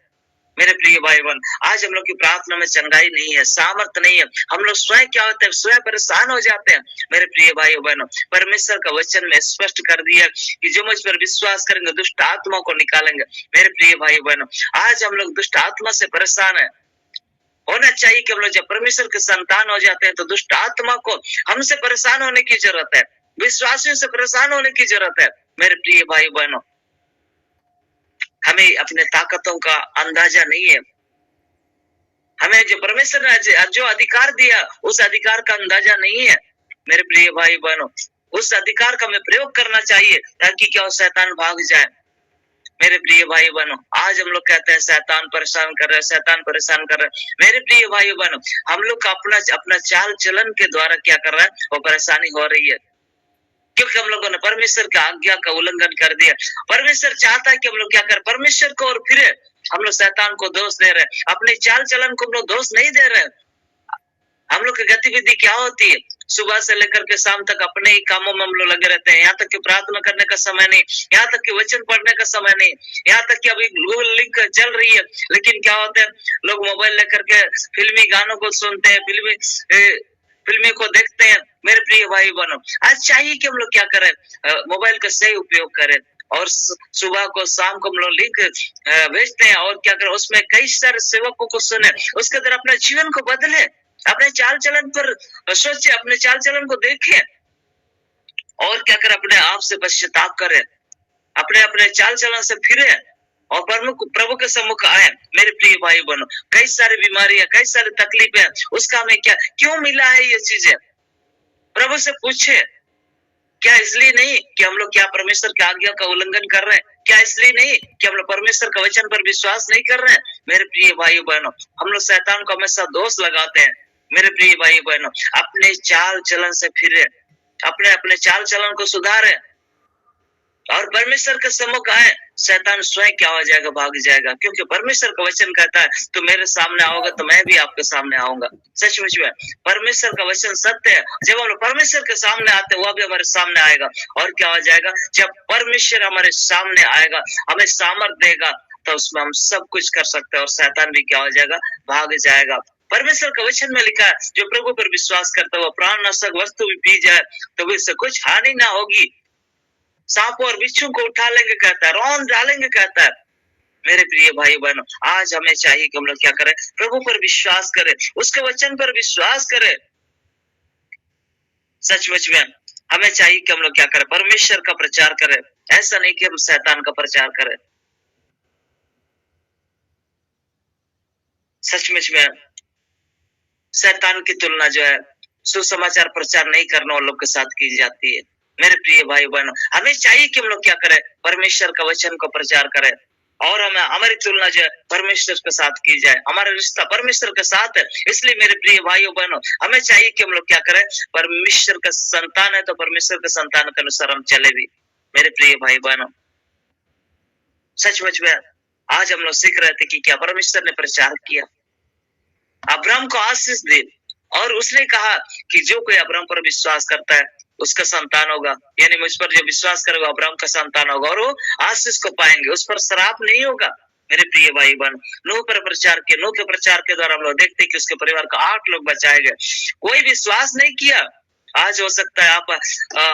S1: मेरे प्रिय भाई बहन, आज हम लोग की प्रार्थना में चंगाई नहीं है, सामर्थ नहीं है। हम लोग स्वयं क्या होते हैं, स्वयं परेशान हो जाते हैं। मेरे प्रिय भाई बहनों, परमेश्वर का वचन में स्पष्ट कर दिया कि जो मुझ पर विश्वास करेंगे दुष्ट आत्मा को निकालेंगे। मेरे प्रिय भाई बहनों, आज हम लोग दुष्ट आत्मा से परेशान है। होना चाहिए कि हम लोग जब परमेश्वर के संतान हो जाते हैं तो दुष्ट आत्मा को हमसे परेशान होने की जरूरत है, विश्वासियों से परेशान होने की जरूरत है। मेरे प्रिय भाई बहनों, हमें अपने ताकतों का अंदाजा नहीं है। हमें जो परमेश्वर ने जो अधिकार दिया, उस अधिकार का अंदाजा नहीं है। मेरे प्रिय भाई बहनों, उस अधिकार का हमें प्रयोग करना चाहिए ताकि क्या शैतान भाग जाए। मेरे प्रिय भाई बहनों, आज हम लोग कहते हैं शैतान परेशान कर रहा है, शैतान परेशान कर रहा है। मेरे प्रिय भाई बहनों, हम लोग का अपना चाल चलन के द्वारा क्या कर रहा है, वो परेशानी हो रही है, क्योंकि हम लोगों ने परमेश्वर की आज्ञा का उल्लंघन कर दिया। परमेश्वर चाहता है कि हम लोग क्या करें, परमेश्वर को और फिरे। हम लोग शैतान को दोष दे रहे हैं, अपने चाल चलन को हम लोग दोष नहीं दे रहे। हम लोग की गतिविधि क्या होती है, सुबह से लेकर के शाम तक अपने ही कामों में हम लोग लगे रहते हैं। यहाँ तक कि प्रार्थना करने का समय नहीं, यहाँ तक कि वचन पढ़ने का समय नहीं, यहाँ तक कि अभी गूगल लिंक चल रही है, लेकिन क्या होता है, लोग मोबाइल लेकर के फिल्मी गानों को सुनते हैं, फिल्मी को देखते हैं। मेरे प्रिय भाई बहनों, आज चाहिए कि हम लोग क्या करें, मोबाइल का सही उपयोग करें और सुबह को शाम को हम लोग लिंक भेजते हैं और क्या करें, उसमें कई सारे सेवकों को सुने, उसके द्वारा अपने जीवन को बदले, अपने चाल चलन पर सोचे, अपने चाल चलन को देखें और क्या करें, अपने आप से पश्चाताप करें, अपने चाल चलन से फिरे और प्रभु के सम्मुख आए। मेरे प्रिय भाई बहनों, कई सारी बीमारियां, कई सारी तकलीफें, उसका हमें क्या क्यों मिला है, ये चीजें प्रभु से पूछे। क्या इसलिए नहीं कि हम लोग क्या परमेश्वर की आज्ञा का उल्लंघन कर रहे हैं? क्या इसलिए नहीं कि हम लोग परमेश्वर के वचन पर विश्वास नहीं कर रहे हैं? मेरे प्रिय भाई बहनों, हम लोग शैतान को हमेशा दोष लगाते हैं। मेरे प्रिय भाई बहनों, अपने चाल चलन से फिरे, अपने अपने चाल चलन को सुधारे और परमेश्वर के सम्मुख आए, शैतान स्वयं क्या हो जाएगा, भाग जाएगा। क्योंकि परमेश्वर का वचन कहता है तो मेरे सामने आओगे तो मैं भी आपके सामने आऊंगा। सचमुच में परमेश्वर का वचन सत्य है। जब हम परमेश्वर के सामने आते हैं वह भी हमारे सामने आएगा। और क्या हो जाएगा, जब परमेश्वर हमारे सामने आएगा, हमें सामर्थ देगा, तो उसमें हम सब कुछ कर सकते हैं और शैतान भी क्या हो जाएगा, भाग जाएगा। परमेश्वर का वचन में लिखा है, जो प्रभु पर विश्वास करता है वह प्राण नाशक वस्तु भी पी जाए तो इससे कुछ हानि ना होगी। सांपों और बिच्छू को उठा लेंगे कहता है, रौंद डालेंगे कहता है। मेरे प्रिय भाई बहनों, आज हमें चाहिए कि हम लोग क्या करें, प्रभु पर विश्वास करें, उसके वचन पर विश्वास करें। सचमुच में हमें चाहिए कि हम लोग क्या करें, परमेश्वर का प्रचार करें। ऐसा नहीं कि हम शैतान का प्रचार करें। सचमुच में शैतान की तुलना जो है सुसमाचार प्रचार नहीं करने वालों के साथ की जाती है। मेरे प्रिय भाई बहनों, हमें चाहिए कि हम लोग क्या करें, परमेश्वर का वचन को प्रचार करें और हमें हमारी तुलना जो है परमेश्वर के साथ की जाए। हमारा रिश्ता परमेश्वर के साथ है। इसलिए मेरे प्रिय भाइयों बहनों, हमें चाहिए कि हम लोग क्या करें, परमेश्वर का संतान है तो परमेश्वर के संतान के अनुसार हम चले भी। मेरे प्रिय भाई बहनों, सचमुच में आज हम लोग सीख रहे थे कि क्या परमेश्वर ने प्रचार किया, अब्राहम को आशीष दी और उसने कहा कि जो कोई अब्राहम पर विश्वास करता है उसका संतान होगा, यानी मुझ पर जो विश्वास करेगा अब्राहम का संतान होगा और वो आशीष को पाएंगे, उस पर श्राप नहीं होगा। मेरे प्रिय भाई बहन, नूह पर प्रचार किया, नूह के प्रचार के द्वारा हम लोग देखते हैं कि उसके परिवार का 8 लोग बचाए गए। कोई विश्वास नहीं किया। आज हो सकता है आप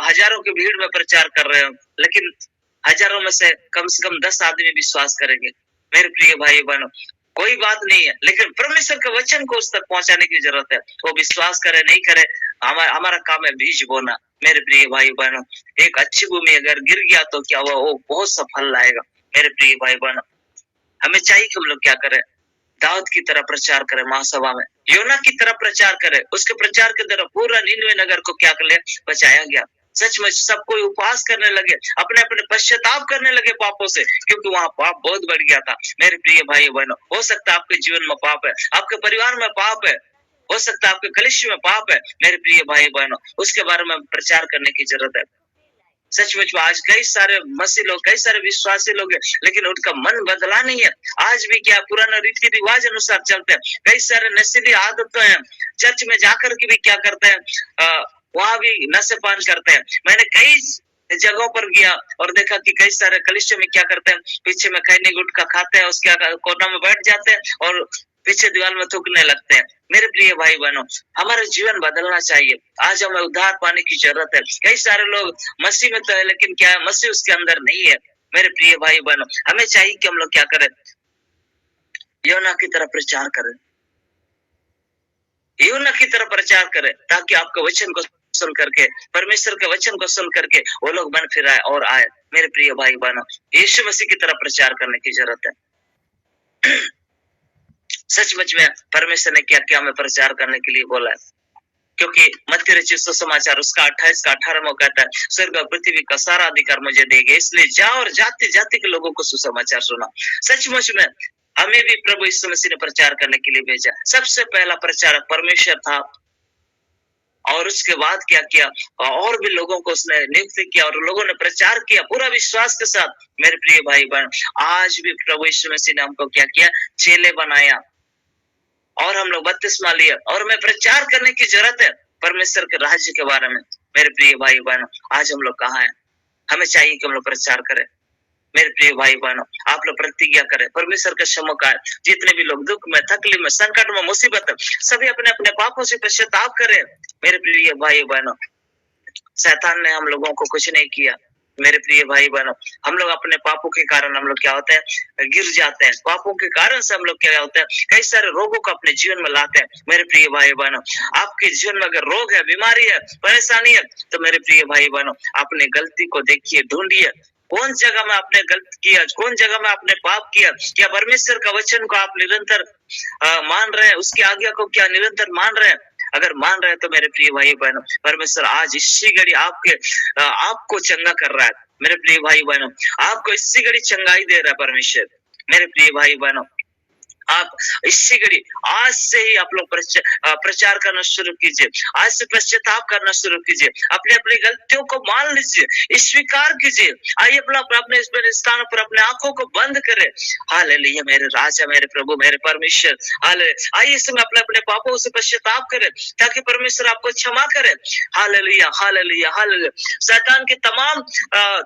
S1: हजारों की भीड़ में प्रचार कर रहे हो, लेकिन हजारों में से कम 10 आदमी विश्वास करेंगे। मेरे प्रिय भाई बहनों, कोई बात नहीं है, लेकिन परमेश्वर के वचन को उस तक पहुंचाने की जरूरत है। वो विश्वास करे नहीं करे, हमारा काम है बीज बोना। मेरे प्रिय भाई बहनों, एक अच्छी भूमि अगर गिर गया तो क्या हुआ, वो बहुत सफल लाएगा। मेरे प्रिय भाई बहनों, हमें चाहिए कि हम लोग क्या करें, दाऊद की तरह प्रचार करें, महासभा में योना की तरह प्रचार करें। उसके प्रचार के द्वारा पूरा निनवे नगर को क्या कर लिया, बचाया गया। सचमुच सब कोई उपवास करने लगे, अपने अपने पश्चाताप करने लगे पापों से, क्योंकि वहां पाप बहुत बढ़ गया था। मेरे प्रिय भाई बहनों, हो सकता है आपके जीवन में पाप है, आपके परिवार में पाप है, हो सकता है आपके कलिसिया में पाप है। मेरे प्रिय भाई बहनों, उसके बारे में प्रचार करने की जरूरत है। सचमुच में आज कई सारे मसीह लोग, कई सारे विश्वासी लोग हैं, लेकिन उनका मन बदला नहीं है। आज भी क्या पुराना रीति रिवाज अनुसार चलते हैं। कई सारे नशीली आदतें हैं, चर्च में जाकर के भी क्या करते हैं, वहां भी नशे पान करते हैं। मैंने कई जगहों पर गया और देखा कि कई सारे कलिसिया में क्या करते हैं, पीछे में खैनी गुटखा खाते हैं, उसके कोना में बैठ जाते हैं और पीछे दीवार में थूकने लगते हैं। मेरे प्रिय भाई बहनों, हमारा जीवन बदलना चाहिए। आज हमें उद्धार पाने की जरूरत है। कई सारे लोग मसीह में तो है, लेकिन क्या है, मसीह उसके अंदर नहीं है। मेरे प्रिय भाई बहनों, हमें चाहिए कि हम लोग क्या करें, योना की तरह प्रचार करें, योना की तरह प्रचार करें, ताकि आपके वचन को सुन करके, परमेश्वर के वचन को सुन करके वो लोग मन फिराए और आए। मेरे प्रिय भाई बहनों, यीशु मसीह की तरह प्रचार करने की जरूरत है। सचमुच में परमेश्वर ने क्या क्या हमें प्रचार करने के लिए बोला है, क्योंकि मत्ती रचित सुसमाचार उसका 28 का 18वां कहता है, स्वर्ग और पृथ्वी का सारा अधिकार मुझे देंगे, इसलिए जाओ और जाति जाति के लोगों को सुसमाचार सुनाओ। सचमुच में हमें भी प्रभु यीशु मसीह ने प्रचार करने के लिए भेजा। सबसे पहला प्रचारक परमेश्वर था और उसके बाद क्या किया, और भी लोगों को उसने नियुक्त किया और लोगों ने प्रचार किया पूरा विश्वास के साथ। मेरे प्रिय भाई बहन, आज भी प्रभु यीशु मसीह ने हमको क्या किया, चेले बनाया और हम लोग बपतिस्मा लिया और हमें प्रचार करने की जरूरत है परमेश्वर के राज्य के बारे में। मेरे प्रिय भाई बहनों, आज हम लोग कहाँ हैं? हमें चाहिए कि हम लोग प्रचार करें। मेरे प्रिय भाई बहनों, आप लोग प्रतिज्ञा करें, परमेश्वर के सम्मुख आए। जितने भी लोग दुख में, तकलीफ में, संकट में, मुसीबत में, सभी अपने अपने पापों से पश्चाताप करें। मेरे प्रिय भाई बहनों, शैतान ने हम लोगों को कुछ नहीं किया। मेरे प्रिय भाई बहनों, हम लोग अपने पापों के कारण हम लोग क्या होते हैं, गिर जाते हैं। पापों के कारण से हम लोग क्या होते हैं, कई सारे रोगों को अपने जीवन में लाते हैं। मेरे प्रिय भाई बहनों, आपके जीवन में अगर रोग है, बीमारी है, परेशानी है, तो मेरे प्रिय भाई बहनों, अपने गलती को देखिए, ढूंढिए, कौन जगह में आपने गलत किया, कौन जगह में आपने पाप किया। क्या परमेश्वर का वचन को आप निरंतर मान रहे हैं, उसकी आज्ञा को क्या निरंतर मान रहे हैं? अगर मान रहे हैं तो मेरे प्रिय भाई बहनों, परमेश्वर आज इसी घड़ी आपको चंगा कर रहा है। मेरे प्रिय भाई बहनों, आपको इसी घड़ी चंगाई दे रहा है परमेश्वर। मेरे प्रिय भाई बहनों, आप इसी घड़ी आज से ही आप लोग प्रचार करना शुरू कीजिए, आज से पश्चाताप करना शुरू कीजिए, अपने अपनी गलतियों को मान लीजिए, स्वीकार कीजिए। आइए अपने स्थान पर अपने आंखों को बंद करें। हालेलुया, मेरे राजा, मेरे प्रभु, मेरे परमेश्वर। हालेलुया, आइए इसमें अपने अपने पापों से पश्चाताप करें ताकि परमेश्वर आपको क्षमा करे। Hallelujah, hallelujah, hallelujah. शैतान की तमाम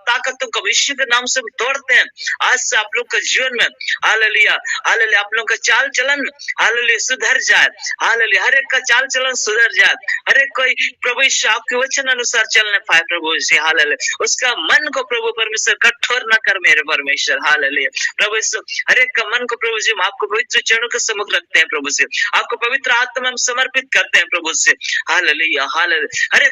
S1: ताकतों को यीशु के नाम से तोड़ते हैं आज से आप लोग के जीवन में। हालेलुया, हालेलुया, आप लोग का चाल चलन हालेलुया सुधर जाए। हालेलुया, हर एक का चाल चलन सुधर जाए, हर एक कोई प्रभु यीशु आपके वचन अनुसार चलने पाए। प्रभु यीशु हालेलुया, उसका मन को प्रभु परमेश्वर कठोर न कर मेरे परमेश्वर। हालेलुया, प्रभु यीशु हर एक का मन को प्रभु जी आपको पवित्र चरणों के सम्मुख रखते हैं। प्रभु से आपको पवित्र आत्मा में समर्पित करते हैं। प्रभु से हालेलुया, हालेलुया, हर एक